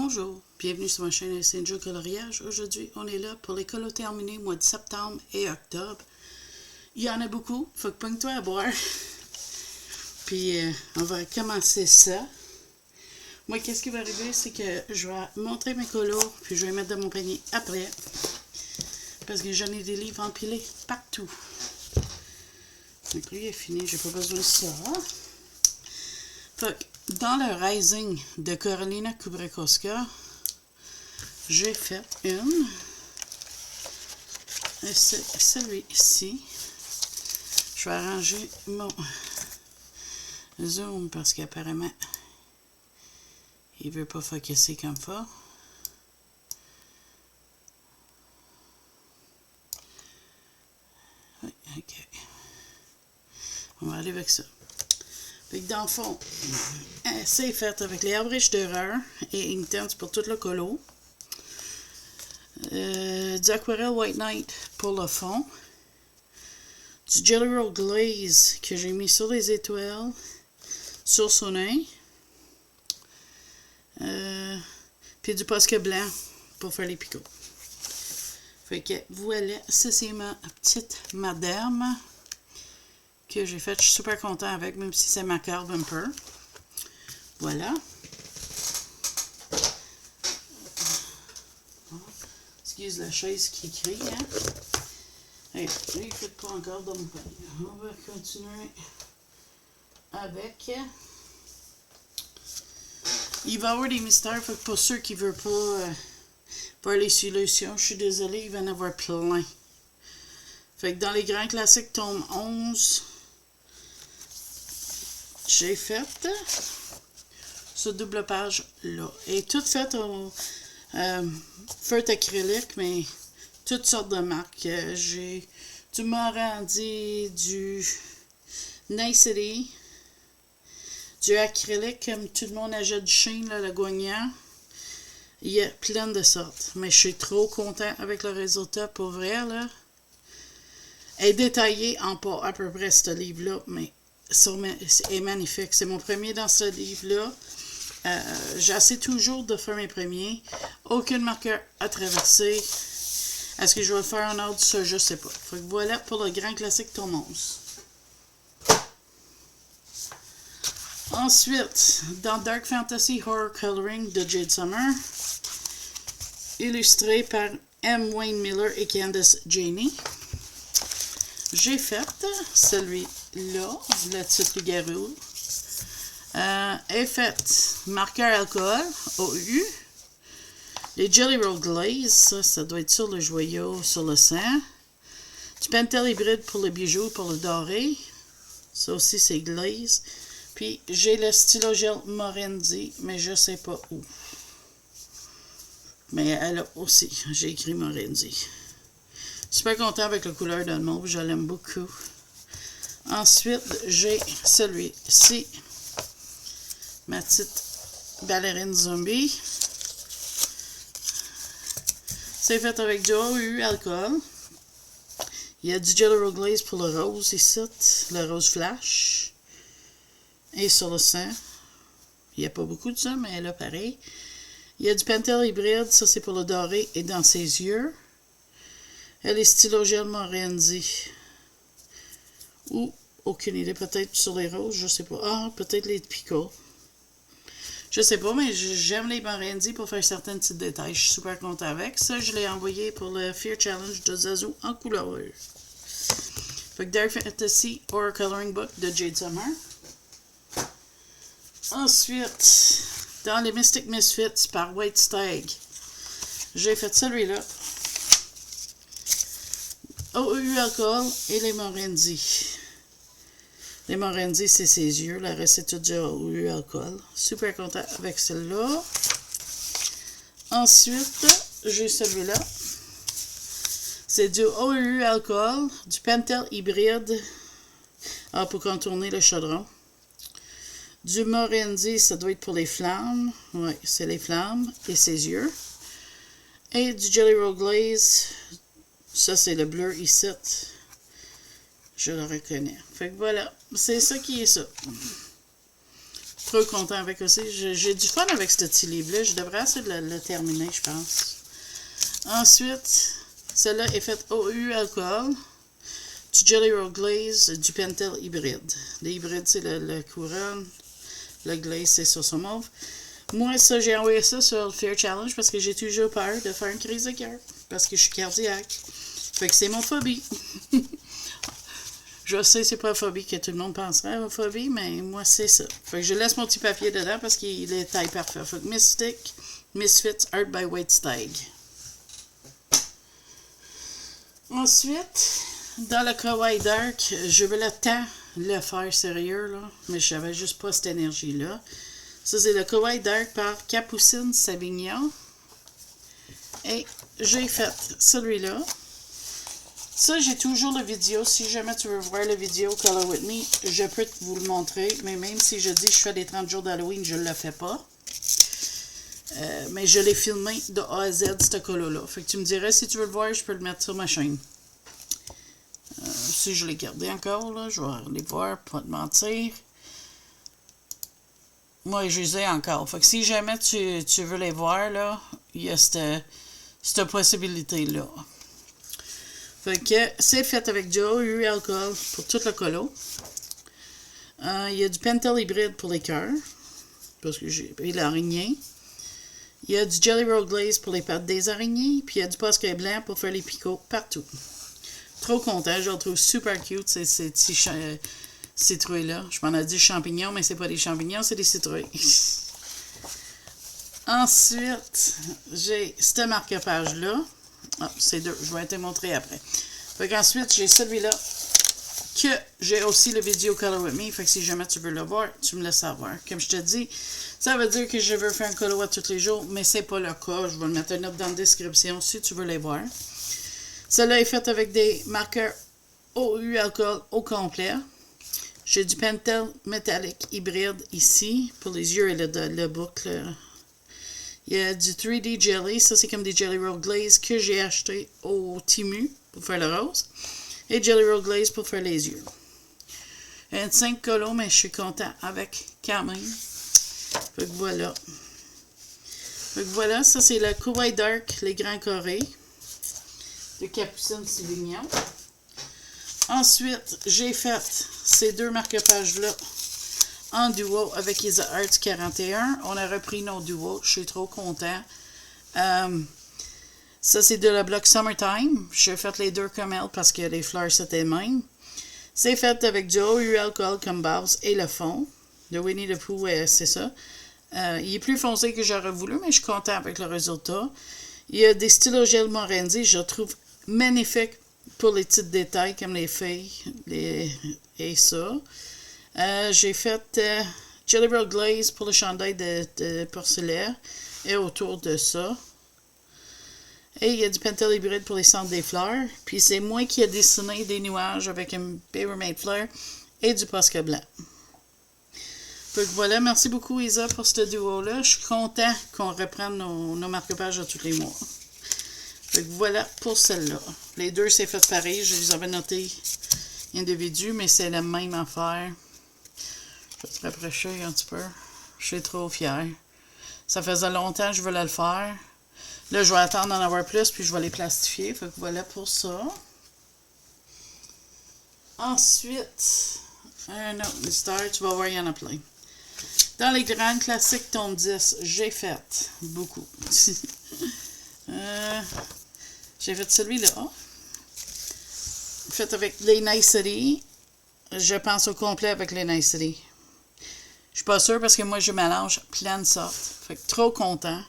Bonjour, bienvenue sur ma chaîne Saint-Joe Coloriage. Aujourd'hui, on est là pour les colos terminés mois de septembre et octobre. Il y en a beaucoup, faut que pogne-toi à boire. Puis, on va commencer ça. Moi, qu'est-ce qui va arriver, c'est que je vais montrer mes colos, puis je vais les mettre dans mon panier après. Parce que j'en ai des livres empilés partout. Donc, lui est fini, j'ai pas besoin de ça. Fait que, dans le Rising de Karolina Kubrakowska, j'ai fait une. Et c'est celui-ci. Je vais arranger mon zoom parce qu'apparemment, il ne veut pas focuser comme ça. Oui, ok. On va aller avec ça. Fait que dans le fond, c'est fait avec les Average d'erreur et Inktense pour tout le colo. Du Aquarelle White Knight pour le fond. Du Jelly Roll Glaze que j'ai mis sur les étoiles, sur son œil. Puis du Posca blanc pour faire les picots. Fait que voilà, ça c'est ma petite madame que j'ai faite. Je suis super content avec, même si c'est ma carte un peu. Voilà. Excuse la chaise qui crie, hein. Hey, il ne fait pas encore dans mon panier. On va continuer avec. Il va y avoir des mystères, fait que pour ceux qui ne veulent pas voir les solutions, je suis désolée, il va y en avoir plein. Fait que dans les grands classiques, tome 11, j'ai fait ce double page-là. Et tout fait au feutre acrylique, mais toutes sortes de marques. J'ai du Morandi, du Nicety, du acrylique, comme tout le monde achète du chêne, là, le Guignard. Il y a plein de sortes. Mais je suis trop content avec le résultat, pour vrai, là. Elle est détaillée en pas à peu près, ce livre-là, mais est magnifique. C'est mon premier dans ce livre-là. J'essaie toujours de faire mes premiers. Aucun marqueur à traverser. Est-ce que je vais le faire en ordre? Ça, je sais pas. Fait que voilà pour le grand classique tome 11. Ensuite, dans Dark Fantasy Horror Coloring de Jade Summer, illustré par M. Wayne Miller et Candace Janey, j'ai fait celui-là, la petite loup-garou. Est fait marqueur alcool, OU. Les Jelly Roll Glaze, ça doit être sur le joyau, sur le sang. Du Pentel hybride pour le bijou, pour le doré. Ça aussi, c'est glaze. Puis, j'ai le stylo gel Morendi, mais je sais pas où. Mais elle a aussi, j'ai écrit Morendi. Super content avec la couleur de mauve, je l'aime beaucoup. Ensuite, j'ai celui-ci. Ma petite ballerine zombie. C'est fait avec du OU alcool. Il y a du Jelly Roll Glaze pour le rose ici, le rose flash. Et sur le sang. Il n'y a pas beaucoup de ça, mais là, pareil. Il y a du Pentel hybride, ça c'est pour le doré et dans ses yeux. Elle est stylo gel Morendi. Ou, aucune idée, peut-être sur les roses, je sais pas. Ah, peut-être les picots. Je sais pas, mais j'aime les Morendi pour faire certains petits détails. Je suis super content avec. Ça, je l'ai envoyé pour le Fear Challenge de Zazu en couleur. Fait que Dark Fantasy Horror Coloring Book de Jade Summer. Ensuite, dans les Mystic Misfits par White Stag, j'ai fait celui-là. OU alcool et les Morendi. Les Morendi, c'est ses yeux. La recette est du OU alcool. Super content avec celle-là. Ensuite, j'ai celui-là. C'est du OU alcool, du Pentel hybride pour contourner le chaudron. Du Morendi, ça doit être pour les flammes. Oui, c'est les flammes et ses yeux. Et du Jelly Roll Glaze. Ça, c'est le bleu ici. Je le reconnais. Fait que voilà, c'est ça qui est ça. Trop content avec aussi. J'ai du fun avec ce petit livre-là. Je devrais essayer de le terminer, je pense. Ensuite, celle-là est faite OU alcool, du Jelly Roll Glaze, du Pentel hybride. Le hybride, c'est le couronne. Le glaze, c'est sauce au mauve. Moi, ça, j'ai envoyé ça sur le Fear Challenge parce que j'ai toujours peur de faire une crise de cœur. Parce que je suis cardiaque. Fait que c'est mon phobie. Je sais, c'est pas la phobie que tout le monde penserait à la phobie, mais moi, c'est ça. Fait que je laisse mon petit papier dedans parce qu'il est taille parfait. Fait que Mystic, Misfits, Art by White Stag. Ensuite, dans le Kawaii Dark, je veux le temps le faire sérieux, là, mais j'avais juste pas cette énergie-là. Ça, c'est le Kawaii Dark par Capucine Savignon. Et j'ai fait celui-là. Ça, j'ai toujours la vidéo. Si jamais tu veux voir la vidéo Color With Me, je peux vous le montrer. Mais même si je dis que je fais les 30 jours d'Halloween, je ne le fais pas. Mais je l'ai filmé de A à Z, ce color-là. Fait que tu me dirais, si tu veux le voir, je peux le mettre sur ma chaîne. Si je l'ai gardé encore, là, je vais aller voir, pas te mentir. Moi, je les ai encore. Fait que si jamais tu veux les voir, là, il y a cette possibilité-là. Fait que c'est fait avec du OU alcool pour tout le colo. Il y a du Pentel hybride pour les cœurs. Parce que j'ai pris l'araignée. Il y a du Jelly Roll Glaze pour les pattes des araignées. Puis il y a du Posca blanc pour faire les picots partout. Trop content. Je le trouve super cute, ces petits citrouilles-là. Je m'en ai dit champignons, mais c'est pas des champignons, c'est des citrouilles. Ensuite, j'ai ce marque-page-là. Ah, c'est deux. Je vais te montrer après. Fait qu'ensuite, j'ai celui-là que j'ai aussi le vidéo Color With Me. Fait que si jamais tu veux le voir, tu me laisses savoir. Comme je te dis, ça veut dire que je veux faire un color à tous les jours, mais c'est pas le cas. Je vais le mettre une note dans la description si tu veux les voir. Celle-là est faite avec des marqueurs OU alcool au complet. J'ai du Pentel métallique hybride ici pour les yeux et le boucle. Il y a du 3D Jelly. Ça, c'est comme des Jelly Roll Glaze que j'ai acheté au Timu pour faire le rose. Et Jelly Roll Glaze pour faire les yeux. 25 colos, mais je suis content avec quand même. Fait que voilà. Fait que voilà, ça c'est le Kawaii Dark, les grands corées de Capucine Savignon. Ensuite, j'ai fait ces deux marque-pages-là en duo avec Isa Arts 41. On a repris nos duos. Je suis trop content. Ça, c'est de la bloc Summertime. J'ai fait les deux comme elle parce que les fleurs, c'était même. C'est fait avec du OU alcool comme base et le fond. De Winnie the Pooh, c'est ça. Il est plus foncé que j'aurais voulu, mais je suis content avec le résultat. Il y a des stylos gel Morenzi. Je trouve magnifique pour les petits détails comme les feuilles et ça. J'ai fait Jelly Roll Glaze pour le chandail de porcelaine et autour de ça. Et il y a du Pentel hybride pour les centres des fleurs. Puis c'est moi qui ai dessiné des nuages avec un Paper Made Fleur et du Posca blanc. Fait que voilà, merci beaucoup Isa pour ce duo-là. Je suis content qu'on reprenne nos marque-pages à tous les mois. Fait que voilà pour celle-là. Les deux, c'est fait pareil. Je les avais notés individus, mais c'est la même affaire. Je vais te rapprocher un petit peu. Je suis trop fière. Ça faisait longtemps que je voulais le faire. Là, je vais attendre d'en avoir plus, puis je vais les plastifier. Fait que voilà pour ça. Ensuite, un autre mystère. Tu vas voir, il y en a plein. Dans les grands classiques tome 10, j'ai fait beaucoup. J'ai fait celui-là. Fait avec les Nicety. Je pense au complet avec les Nicety. Je suis pas sûre parce que moi, je mélange plein de sortes. Fait que trop content.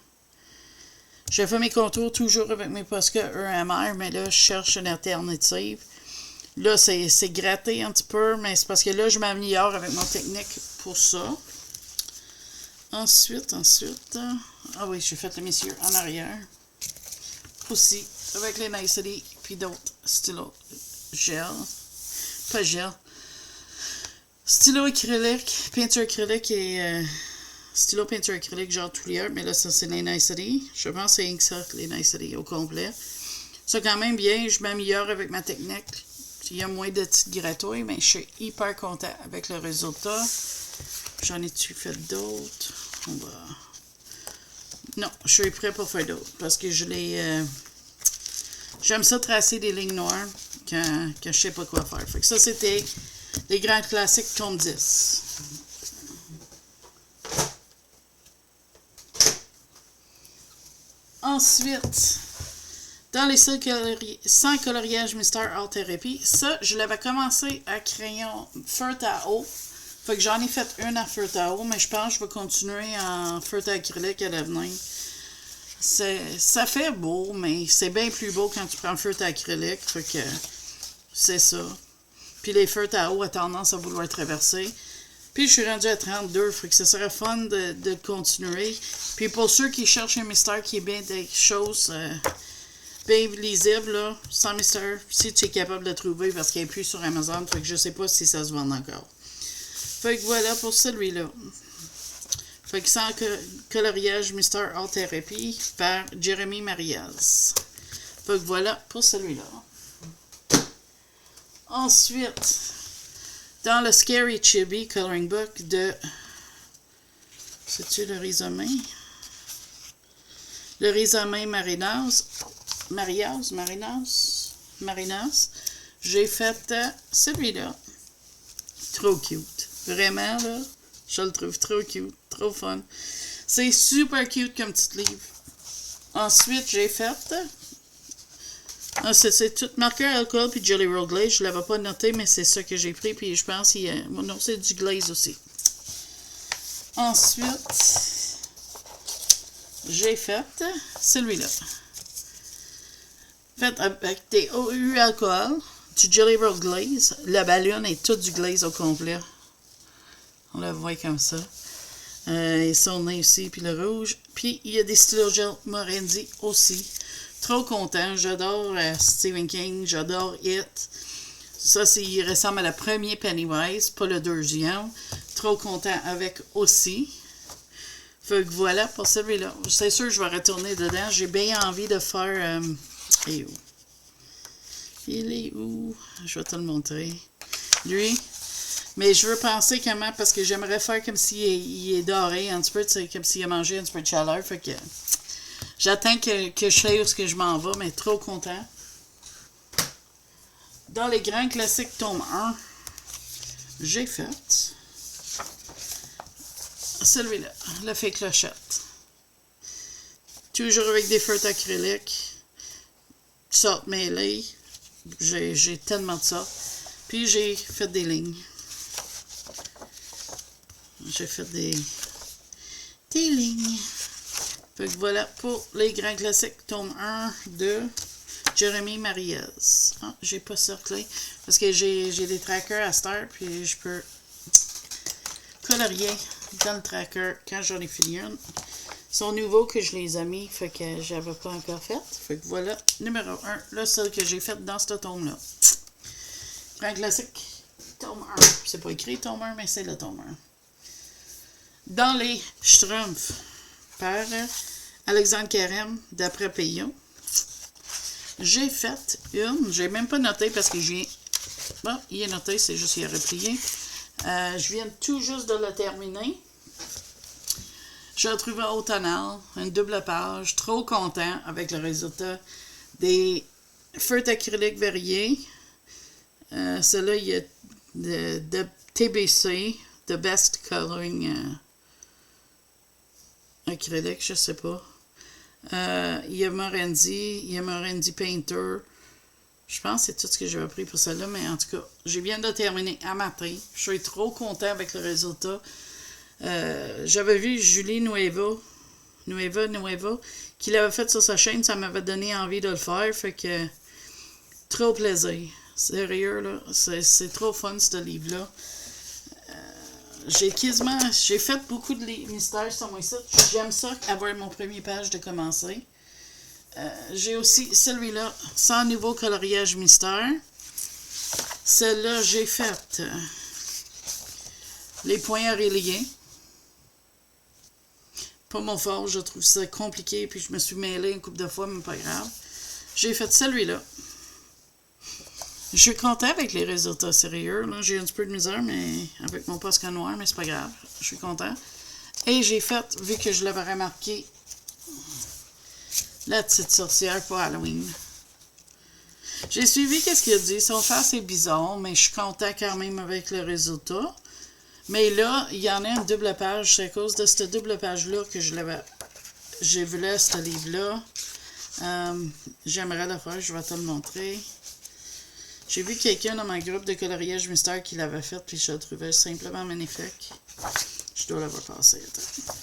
Je fais mes contours toujours avec mes Posca EMR, mais là, je cherche une alternative. Là, c'est gratté un petit peu, mais c'est parce que là, je m'améliore avec mon technique pour ça. Ensuite, ah oui, j'ai fait le messieurs en arrière. Aussi, avec les Nicety, puis d'autres stylos gel. Pas gel. Stylo acrylique, peinture acrylique et stylo peinture acrylique genre Toulier, mais là, ça, c'est les Nicety. Je pense que c'est rien que ça, les Nicety au complet. Ça, quand même bien, je m'améliore avec ma technique. Il y a moins de petites gratouilles, mais je suis hyper content avec le résultat. J'en ai-tu fait d'autres? On va... Non, je suis prêt pour faire d'autres. Parce que je l'ai... J'aime ça tracer des lignes noires quand je sais pas quoi faire. Fait que ça, c'était les grands classiques tome 10. Ensuite, dans les 100 coloriages Mystère Art Therapy, ça, je l'avais commencé à crayon feutre à eau. Fait que j'en ai fait une à feutre à eau, mais je pense que je vais continuer en feutre acrylique à l'avenir. Ça fait beau, mais c'est bien plus beau quand tu prends le feutre acrylique. Fait que c'est ça. Puis les feutres à eau ont tendance à vouloir traverser. Puis je suis rendue à 32, fait que ça serait fun de continuer. Puis pour ceux qui cherchent un mystère qui est bien des choses bien lisibles, là, sans mystère, si tu es capable de le trouver, parce qu'il n'est plus sur Amazon, fait que je sais pas si ça se vend encore. Fait que voilà pour celui-là. Fait que sans coloriage Mystère Art Therapy par Jérémy Marias. Fait que voilà pour celui-là. Ensuite, dans le Scary Chibi Coloring Book de... C'est-tu le résumé? Le résumé Marinas. J'ai fait celui-là. Trop cute. Vraiment, là, je le trouve trop cute. Trop fun. C'est super cute comme petit livre. Ensuite, j'ai fait... c'est tout marqueur alcool puis Jelly Roll Glaze. Je ne l'avais pas noté, mais c'est ça que j'ai pris. Puis je pense qu'il y a... Non, c'est du glaze aussi. Ensuite, j'ai fait celui-là. Fait avec des OU alcool, du Jelly Roll Glaze. La ballonne est toute du glaze au complet. On la voit comme ça. Et son nez aussi, puis le rouge. Puis il y a des stylos gel Morendi aussi. Trop content. J'adore Stephen King. J'adore It. Ça, il ressemble à la première Pennywise, pas le deuxième. Trop content avec aussi. Fait que voilà pour celui-là. C'est sûr que je vais retourner dedans. J'ai bien envie de faire... il est où? Il est où? Je vais te le montrer. Lui... Mais je veux penser comment, parce que j'aimerais faire comme s'il est doré un petit peu, comme s'il a mangé un petit peu de chaleur. Fait que j'attends que je sais où ce que je m'en vais, mais trop content. Dans les grands classiques tome 1, j'ai fait celui-là, le Fée Clochette. Toujours avec des feutres acryliques, sortes mêlées. J'ai tellement de sortes. Puis j'ai fait des lignes. J'ai fait des lignes. Fait que voilà pour les grands classiques, tome 1 de Jérémy Marias. Ah, j'ai pas cerclé. Parce que j'ai des trackers à Star, puis je peux colorier dans le tracker quand j'en ai fini une. Ils sont nouveaux que je les ai mis, fait que j'avais pas encore fait. Fait que voilà, numéro 1, le seul que j'ai fait dans ce tome-là. Grand classique, tome 1. C'est pas écrit tome 1, mais c'est le tome 1. Dans les Schtroumpfs, par Alexandre Carême, d'après Payon, j'ai fait une, j'ai même pas noté parce que j'ai... Bon, il est noté, c'est juste qu'il a replié. Je viens tout juste de le terminer. J'ai retrouvé au tonal, une double page, trop content avec le résultat des feutres acryliques variés. Celui-là, il y a de TBC, The Best Coloring acrylique, je sais pas. Il y a Morendi Painter. Je pense que c'est tout ce que j'ai appris pour celle-là, mais en tout cas, j'ai bien de terminer à matin. Je suis trop content avec le résultat. J'avais vu Julie Nueva, qui l'avait fait sur sa chaîne, ça m'avait donné envie de le faire, fait que trop plaisir. Sérieux, là, c'est trop fun, ce livre-là. J'ai fait beaucoup de mystères sur mon site. J'aime ça, avoir mon premier page de commencer. J'ai aussi celui-là, sans nouveau coloriage mystère. Celle-là, j'ai fait les points reliés. Pas mon fort, je trouve ça compliqué, puis je me suis mêlée une couple de fois, mais pas grave. J'ai fait celui-là. Je suis content avec les résultats sérieux. Là, j'ai un petit peu de misère mais avec mon Posca noir, mais c'est pas grave. Je suis content. Et j'ai fait, vu que je l'avais remarqué, la petite sorcière pour Halloween. J'ai suivi qu'est-ce qu'il a dit. Son face est bizarre, mais je suis content quand même avec le résultat. Mais là, il y en a une double page. C'est à cause de cette double page-là que j'ai vu là, ce livre-là. J'aimerais le faire, je vais te le montrer. J'ai vu quelqu'un dans mon groupe de coloriage mystère qui l'avait fait, puis je le trouvais simplement magnifique. Je dois l'avoir passé. Attends.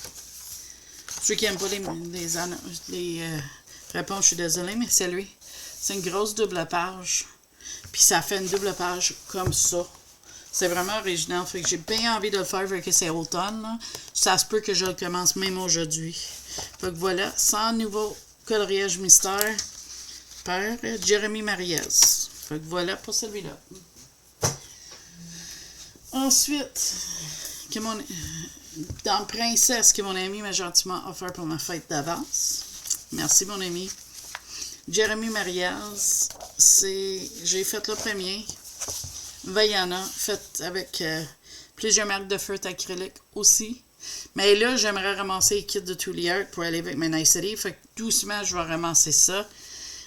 Ceux qui n'aiment pas les réponses, je suis désolée, mais c'est lui. C'est une grosse double page. Puis ça fait une double page comme ça. C'est vraiment original. Fait que j'ai bien envie de le faire vu que c'est automne. Là. Ça se peut que je le commence même aujourd'hui. Fait que voilà, 100 nouveaux coloriages mystère par Jérémy Mariez. Fait que voilà pour celui-là. Ensuite, dans Princesse, que mon ami m'a gentiment offert pour ma fête d'avance. Merci, mon ami. Jérémy Mariez, j'ai fait le premier. Vaiana, fait avec plusieurs marques de feutres acryliques aussi. Mais là, j'aimerais ramasser les kits de Touliard pour aller avec mes Nicety. Fait que doucement, je vais ramasser ça.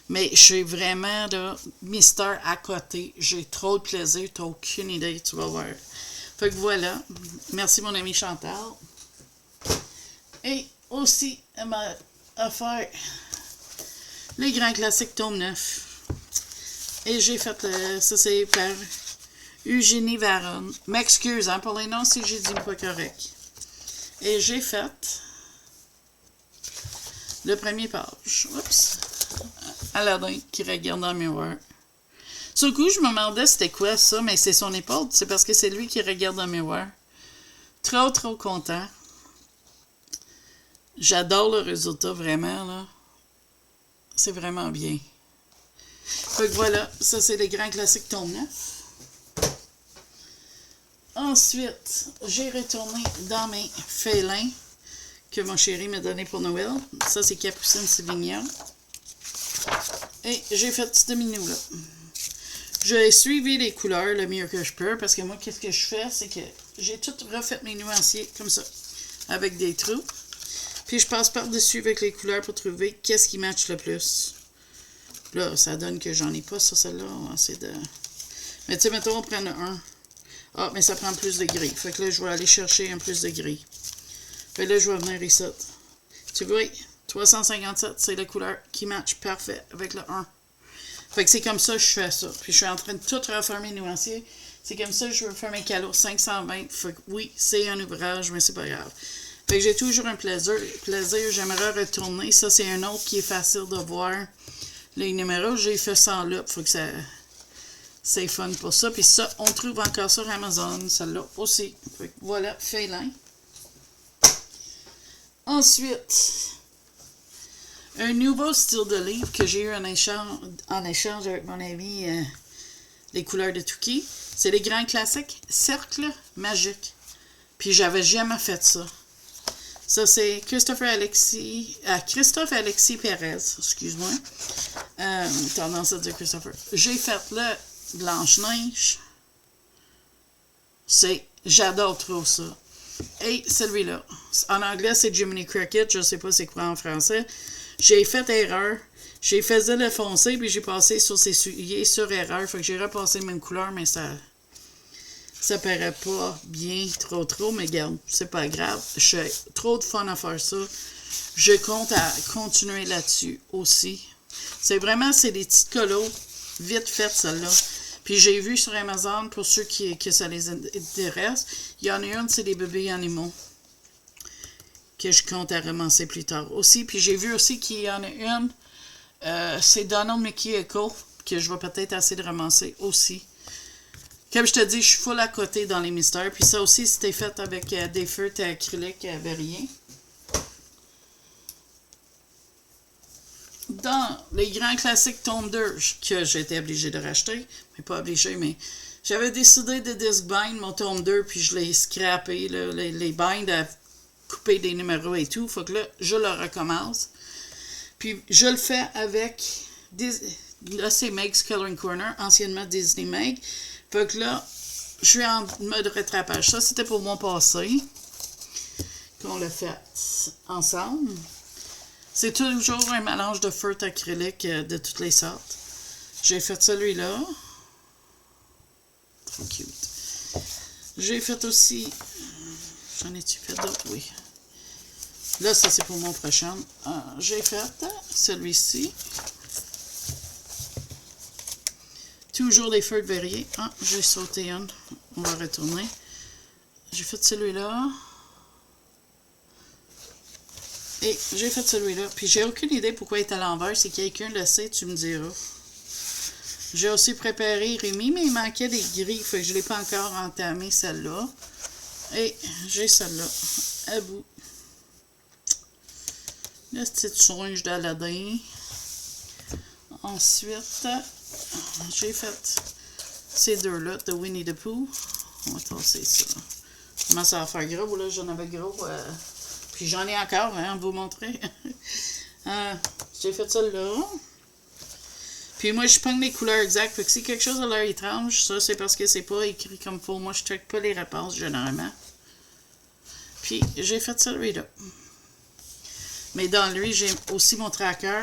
Mais je suis vraiment là, mystère à côté. J'ai trop de plaisir. T'as aucune idée, tu vas voir. Fait que voilà. Merci, mon ami Chantal. Et aussi, elle m'a offert les grands classiques tome 9. Et j'ai fait, ça c'est par Eugénie Varon. M'excuse hein, pour les noms si j'ai dit pas correct. Et j'ai fait le premier page. Oups. Aladdin qui regarde dans le miroir. Sur le coup, je me demandais c'était quoi ça, mais c'est son épaule. C'est parce que c'est lui qui regarde dans le miroir. Trop, trop content. J'adore le résultat, vraiment, là. C'est vraiment bien. Fait que voilà, ça c'est les grands classiques tome 9. Ensuite, j'ai retourné dans mes félins que mon chéri m'a donné pour Noël. Ça, c'est Capucine Sévignon. Et j'ai fait ce minou là. J'ai suivi les couleurs le mieux que je peux parce que moi, qu'est-ce que je fais, c'est que j'ai tout refait mes nuanciers comme ça, avec des trous. Puis je passe par-dessus avec les couleurs pour trouver qu'est-ce qui matche le plus. Là, ça donne que j'en ai pas sur celle-là. On va essayer de... Mais tu sais, mettons, on prend un. Ah, mais ça prend plus de gris. Fait que là, je vais aller chercher un plus de gris. Fait que là, je vais venir ici. Tu vois, 357, c'est la couleur qui match parfait avec le 1. Fait que c'est comme ça que je fais ça. Puis je suis en train de tout refaire mes nuanciers. C'est comme ça que je veux faire mes calots 520. Fait que oui, c'est un ouvrage, mais c'est pas grave. Fait que j'ai toujours un plaisir. J'aimerais retourner. Ça, c'est un autre qui est facile de voir. Les numéros, j'ai fait ça en loupe. Faut que ça... C'est fun pour ça. Puis ça, on trouve encore sur Amazon. Celle-là aussi. Fait que voilà, félin. Ensuite, un nouveau style de livre que j'ai eu en échange avec mon ami Les couleurs de Touki. C'est les grands classiques Cercle magique. Puis j'avais jamais fait ça. Ça, c'est Christophe Alexis Perez. Excuse-moi. Tendance à dire Christopher. J'ai fait le Blanche-Neige. J'adore trop ça. Et celui-là. En anglais, c'est Jiminy Cricket. Je sais pas c'est quoi en français. J'ai fait erreur. J'ai fait le foncé, puis j'ai passé sur ces souliers sur erreur. Fait que j'ai repassé les mêmes couleurs, mais ça paraît pas bien trop, mais regarde, c'est pas grave. J'ai trop de fun à faire ça. Je compte à continuer là-dessus aussi. C'est des petites colos, vite faites celles-là. Puis j'ai vu sur Amazon, pour ceux que ça les intéresse, il y en a une, c'est des bébés animaux, que je compte à ramasser plus tard aussi. Puis j'ai vu aussi qu'il y en a une, c'est Donald Mickey Echo, que je vais peut-être essayer de ramasser aussi. Comme je te dis, je suis full à côté dans les mystères. Puis ça aussi, c'était fait avec des feutres acryliques avait rien. Dans les grands classiques tome 2, que j'étais obligée de racheter, mais pas obligée, mais j'avais décidé de disbind mon tome 2, puis je l'ai scrappé, là, les binds à couper des numéros et tout. Faut que là, je le recommence. Puis je le fais avec là, c'est Meg's Coloring Corner, anciennement Disney Meg. Fait que là, je suis en mode rattrapage. Ça, c'était pour mon passé, qu'on l'a fait ensemble. C'est toujours un mélange de feutre acrylique de toutes les sortes. J'ai fait celui-là. Trop cute. J'ai fait aussi... J'en ai-tu fait d'autres? Oui. Là, ça, c'est pour mon prochain. J'ai fait celui-ci. Toujours des feutres variés. Ah, j'ai sauté un. On va retourner. J'ai fait celui-là. Et j'ai fait celui-là. Puis j'ai aucune idée pourquoi il est à l'envers. Si quelqu'un le sait, tu me diras. J'ai aussi préparé Rémi, mais il manquait des grilles. Fait que je ne l'ai pas encore entamé, celle-là. Et j'ai celle-là à bout. Le petit singe d'Aladin. Ensuite, j'ai fait ces deux-là de Winnie the Pooh. On va tasser ça. Comment ça va faire gros? Là, j'en avais gros. Puis j'en ai encore, hein, on va vous montrer. J'ai fait celle-là. Puis moi, je pogne les couleurs exactes. Fait que si quelque chose a l'air étrange, ça, c'est parce que c'est pas écrit comme faut. Moi, je check pas les réponses, généralement. Puis, j'ai fait celui-là. Mais dans lui, j'ai aussi mon tracker.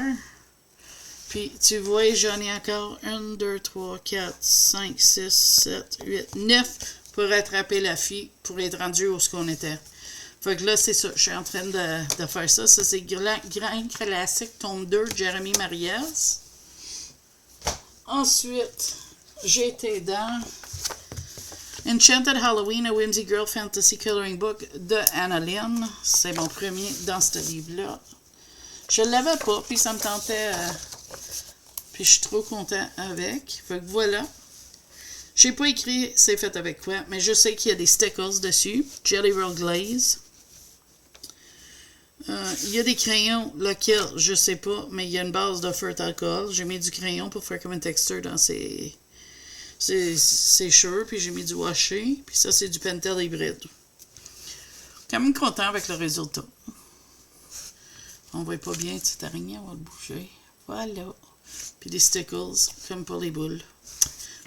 Puis, tu vois, j'en ai encore 1, 2, 3, 4, 5, 6, 7, 8, 9 pour rattraper la fille, pour être rendu où ce qu'on était. Fait que là, c'est ça. Je suis en train de faire ça. Ça, c'est Grand Classique, tome 2, Jérémy Mariez. Ensuite, j'ai été dans Enchanted Halloween, a Whimsy Girl Fantasy Coloring Book de Anna Lynn. C'est mon premier dans ce livre-là. Je ne l'avais pas, puis ça me tentait. Puis je suis trop content avec. Fait que voilà. J'ai pas écrit c'est fait avec quoi, mais je sais qu'il y a des stickers dessus. Jelly Roll Glaze. Il y a des crayons, lequel, je sais pas, mais il y a une base de feutre alcool. J'ai mis du crayon pour faire comme une texture dans ces cheveux, puis j'ai mis du washi, puis ça, c'est du Pentel hybride. Quand même content avec le résultat. On voit pas bien, cette araignée, on va le bouger. Voilà. Puis des stickers, comme pour les boules.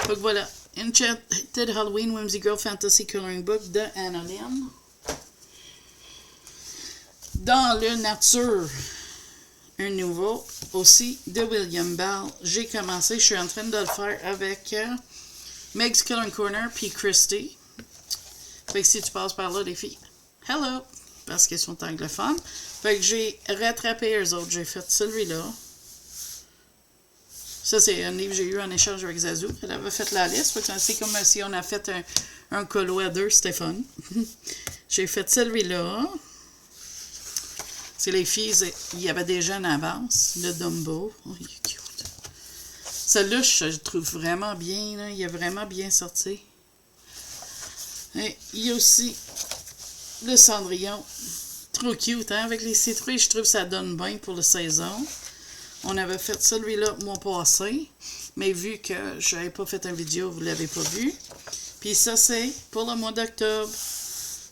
Donc voilà, Enchanted Halloween Whimsy Girl Fantasy Coloring Book de Anna Lynn. Dans le nature, un nouveau aussi de William Bell. J'ai commencé, je suis en train de le faire avec Meg's Coloring Corner puis Christy. Fait que si tu passes par là, les filles, hello! Parce qu'elles sont anglophones. Fait que j'ai rattrapé eux autres. J'ai fait celui-là. Ça, c'est un livre que j'ai eu en échange avec Zazou. Elle avait fait la liste. Fait que c'est comme si on a fait un colo à deux. C'était fun. J'ai fait celui-là. C'est les filles, il y avait déjà en avance, le Dumbo. Oh, il est cute. Celui-là, je le trouve vraiment bien. Là. Il est vraiment bien sorti. Et il y a aussi le Cendrillon. Trop cute, hein? Avec les citrouilles, je trouve que ça donne bien pour la saison. On avait fait celui-là le mois passé. Mais vu que je n'avais pas fait une vidéo, vous ne l'avez pas vu. Puis ça, c'est pour le mois d'octobre.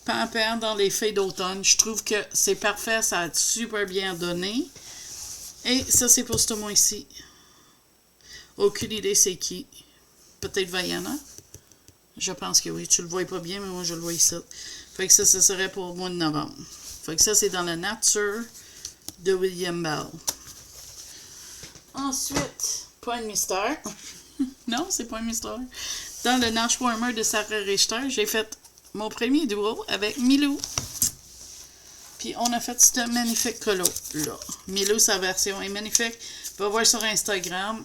Pampin dans les feuilles d'automne. Je trouve que c'est parfait. Ça a super bien donné. Et ça, c'est pour ce mois-ci. Aucune idée c'est qui. Peut-être Vaiana. Je pense que oui. Tu le vois pas bien, mais moi, je le vois ici. Fait que ça serait pour le mois de novembre. Fait que ça, c'est dans la nature de William Bell. Ensuite, pas de mystère. Non, c'est pas un mystère. Dans le Nash Warmer de Sarah Richter, j'ai fait mon premier duo avec Milou. Puis on a fait ce magnifique colo-là. Milou, sa version est magnifique. Va voir sur Instagram.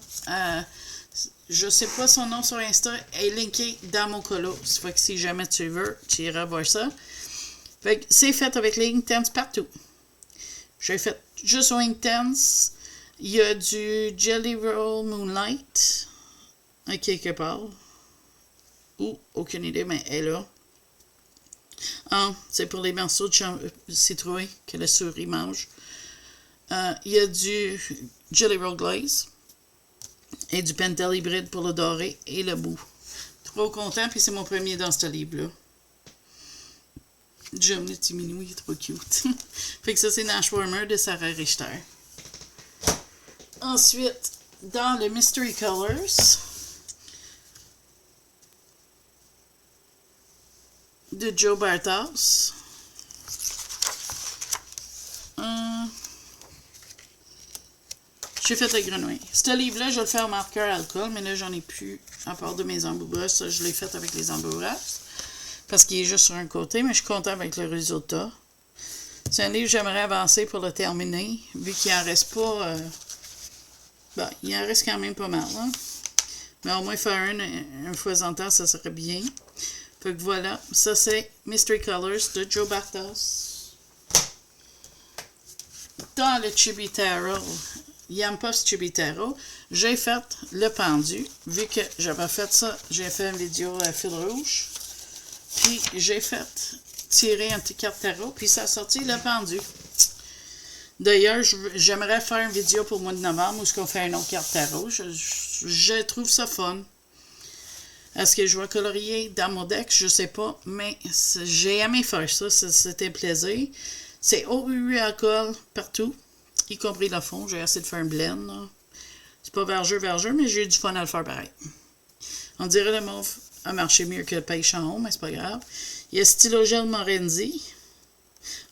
Je sais pas son nom sur Insta. Elle est linkée dans mon colo. Ça fait que si jamais tu veux, tu iras voir ça. Fait que c'est fait avec les Inktense partout. J'ai fait juste au Inktense. Il y a du Jelly Roll Moonlight. À quelque part. Ou, aucune idée, mais elle est là. Ah, c'est pour les morceaux de citrouille que la souris mange. Il y a du Jelly Roll Glaze. Et du Pentel hybride pour le doré et le bout. Trop content, puis c'est mon premier dans ce livre-là. J'aime le petit minou, il est trop cute. Fait que ça, c'est Nash Warmer de Sarah Richter. Ensuite, dans le Mystery Colors de Joe Bartos. J'ai fait le grenouille. Ce livre-là, je le fais en marqueur alcool, mais là, j'en ai plus à part de mes embouts-brosses. Ça, je l'ai fait avec les embouts-brosses parce qu'il est juste sur un côté, mais je suis contente avec le résultat. C'est un livre que j'aimerais avancer pour le terminer, vu qu'il en reste pas... il en reste quand même pas mal, hein? Mais au moins faire un fois en temps, ça serait bien. Fait que voilà, ça c'est Mystery Colors de Joe Bartos. Dans le Chibitaro, Yampas Chibitaro, j'ai fait le pendu. Vu que j'avais fait ça, j'ai fait une vidéo à fil rouge. Puis j'ai fait tirer un petit carte tarot, puis ça a sorti le pendu. D'ailleurs, j'aimerais faire une vidéo pour le mois de novembre où on fait une autre carte tarot. Je trouve ça fun. Est-ce que je vais colorier dans mon deck? Je sais pas, mais j'ai aimé faire ça. C'était un plaisir. C'est OUU alcool partout, y compris le fond. J'ai essayé de faire un blend. C'est pas vergeux, mais j'ai eu du fun à le faire pareil. On dirait le mauve a marché mieux que le pêche en haut, mais c'est pas grave. Il y a Stylogel Morenzi.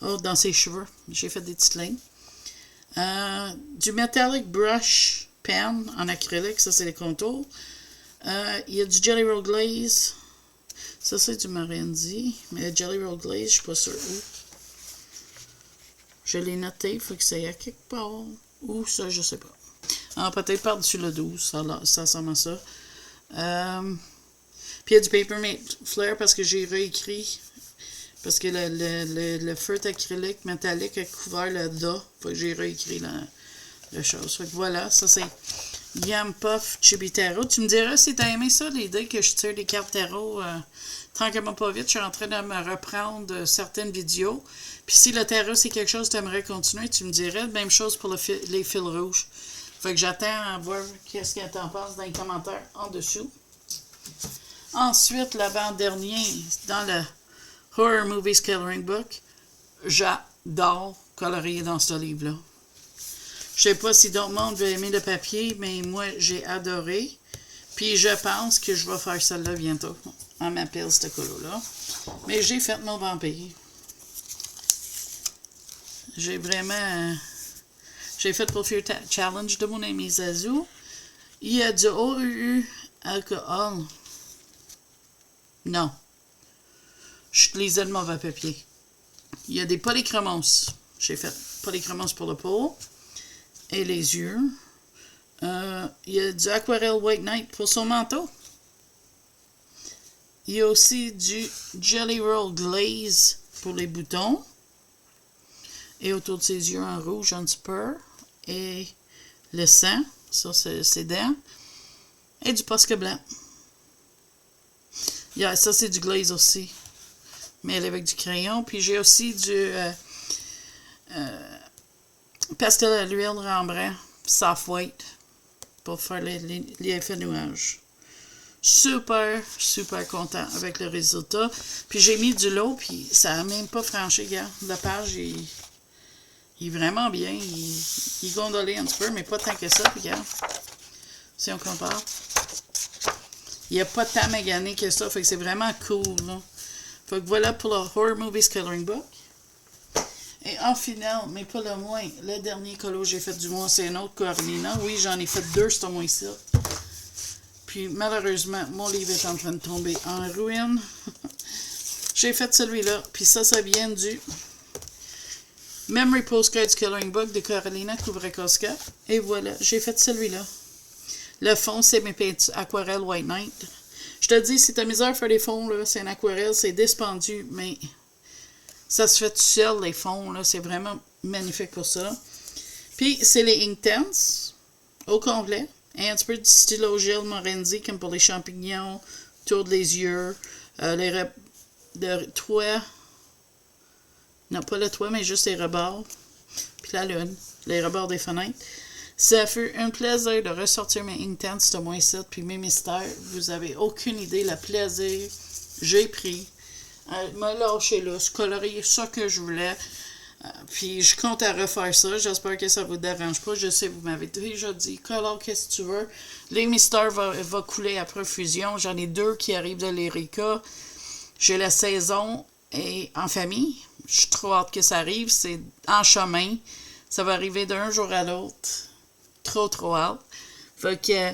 Oh, dans ses cheveux. J'ai fait des petites lignes. Du Metallic Brush Pen en acrylique. Ça, c'est les contours. Il y a du Jelly Roll Glaze. Ça, c'est du Morenzi. Mais le Jelly Roll Glaze, je suis pas sûre où. Je l'ai noté. Il faut que ça y ait quelque part. Où ça, je sais pas. Ah, peut-être par-dessus le 12. Ça ressemble à ça. Puis il y a du Paper Mate Flare parce que j'ai réécrit. Parce que le feutre acrylique métallique a couvert le dos. Faut que j'ai réécrit la chose. Fait que voilà, ça c'est Yam Puff Chibitaro. Tu me diras si t'as aimé ça, l'idée que je tire des cartes tarot tranquillement pas vite. Je suis en train de me reprendre certaines vidéos. Puis si le tarot c'est quelque chose que tu aimerais continuer, tu me dirais. Même chose pour les fils rouges. Fait que j'attends à voir qu'est-ce que t'en penses dans les commentaires en dessous. Ensuite, l'avant-dernier, dans le Horror Movies Coloring Book, j'adore colorier dans ce livre-là. Je sais pas si d'autres monde va aimer le papier, mais moi, j'ai adoré. Puis je pense que je vais faire celle-là bientôt. On m'appelle ce colo-là. Mais j'ai fait mon vampire. J'ai vraiment... j'ai fait pour Fear Challenge de mon ami Zazou. Il y a du OUU alcool. Non. J'utilisais le mauvais papier. Il y a des polychromos. J'ai fait polychromos pour le pot et les yeux. Il y a du Aquarelle White Knight pour son manteau. Il y a aussi du Jelly Roll Glaze pour les boutons. Et autour de ses yeux en rouge, un spur. Et le sang, ça c'est ses dents. Et du Posca blanc. Yeah, ça c'est du glaze aussi. Mais avec du crayon. Puis j'ai aussi du pastel à l'huile Rembrandt soft white pour faire les effets nuages. Super, super content avec le résultat. Puis j'ai mis du lot, puis ça n'a même pas franchi, regarde. La page, il est vraiment bien. Il est gondolé un petit peu, mais pas tant que ça, puis regarde. Si on compare. Il n'y a pas tant magané que ça, fait que c'est vraiment cool, là. Fait que voilà pour le Horror Movies Coloring Book. Et en finale, mais pas le moins, le dernier colo que j'ai fait du mois, c'est un autre Coralina. Oui, j'en ai fait 2 ce mois-ci. Puis malheureusement, mon livre est en train de tomber en ruine. J'ai fait celui-là, puis ça vient du Memory Postcards Coloring Book de Coralina Kuvrakowska. Et voilà, j'ai fait celui-là. Le fond, c'est mes peintures aquarelle White Knight. Je te dis, si t'as misère à faire les fonds, là, c'est une aquarelle, c'est dispendieux, mais ça se fait tout seul, les fonds, là, c'est vraiment magnifique pour ça. Puis, c'est les Inktense, au complet, et un petit peu de stylo gel Morenzi, comme pour les champignons, autour des yeux, le toit, non, pas le toit, mais juste les rebords, puis la lune, les rebords des fenêtres. Ça fait un plaisir de ressortir mes Inktense ce mois-ci, puis mes mystères. Vous avez aucune idée le plaisir j'ai pris. Me lâcher là, colorier ça que je voulais. Puis je compte à refaire ça. J'espère que ça vous dérange pas. Je sais, vous m'avez déjà dit, Color, qu'est-ce que tu veux? Les Mystères va couler après Fusion. J'en ai 2 qui arrivent de l'Erika. J'ai la saison et en famille. Je suis trop hâte que ça arrive. C'est en chemin. Ça va arriver d'un jour à l'autre. Trop hâte. Fait que,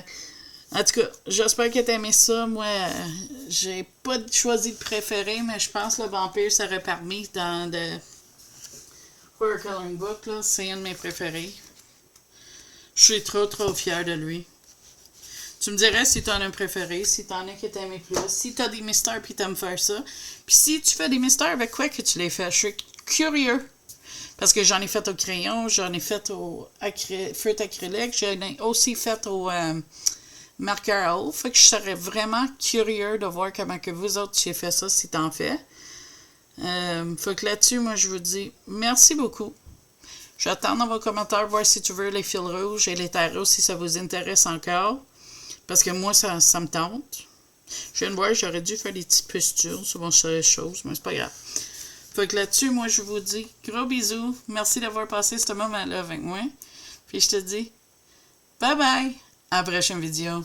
en tout cas, j'espère que t'as aimé ça. Moi, j'ai pas choisi de préféré, mais je pense que le vampire serait parmi dans le Horror Coloring Book. Là. C'est un de mes préférés. Je suis trop fière de lui. Tu me dirais si t'en as un préféré, si t'en as que t'aimes plus, si t'as des mystères puis t'aimes faire ça. Puis si tu fais des mystères, avec quoi que tu les fais? Je suis curieux. Parce que j'en ai fait au crayon, j'en ai fait au feutre acrylique, j'en ai aussi fait au marqueur à eau. Fait que je serais vraiment curieux de voir comment que vous autres, tu fait ça, si t'en fais. Fait que là-dessus, moi, je vous dis merci beaucoup. J'attends dans vos commentaires voir si tu veux les fils rouges et les tarots, si ça vous intéresse encore. Parce que moi, ça me tente. Je viens de voir, j'aurais dû faire des petits pustules sur mon choses, mais c'est pas grave. Fait que là-dessus, moi, je vous dis gros bisous. Merci d'avoir passé ce moment-là avec moi. Puis je te dis bye bye. À la prochaine vidéo.